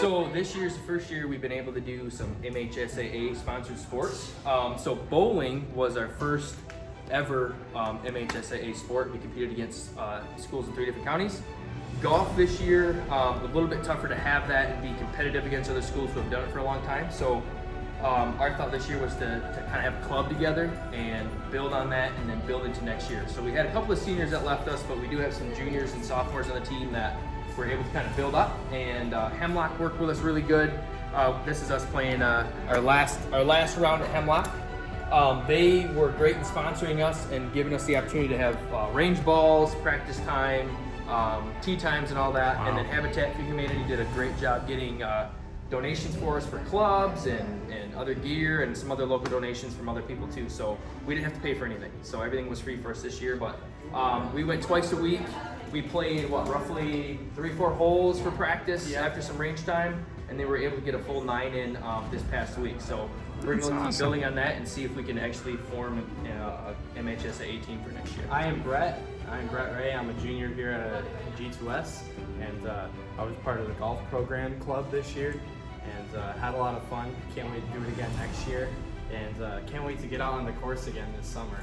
So this year's the first year we've been able to do some MHSAA sponsored sports. So bowling was our first ever MHSAA sport. We competed against schools in 3 different counties. Golf this year, a little bit tougher to have that and be competitive against other schools who have done it for a long time. So our thought this year was to kind of have a club together and build on that and then build into next year. So we had a couple of seniors that left us, but we do have some juniors and sophomores on the team that we're able to kind of build up, and Hemlock worked with us really good. This is us playing our last round at Hemlock. They were great in sponsoring us and giving us the opportunity to have range balls, practice time, tee times and all that. Wow. And then Habitat for Humanity did a great job getting donations for us for clubs and other gear and some other local donations from other people too. So we didn't have to pay for anything. So everything was free for us this year, but we went twice a week. We played, roughly 3-4 holes for practice after some range time, and they were able to get a full 9 in this past week. So we're going to keep building on that and see if we can actually form a MHSAA team for next year. I am Brett Ray. I'm a junior here at G2S, and I was part of the golf program club this year, and had a lot of fun. Can't wait to do it again next year, and can't wait to get out on the course again this summer.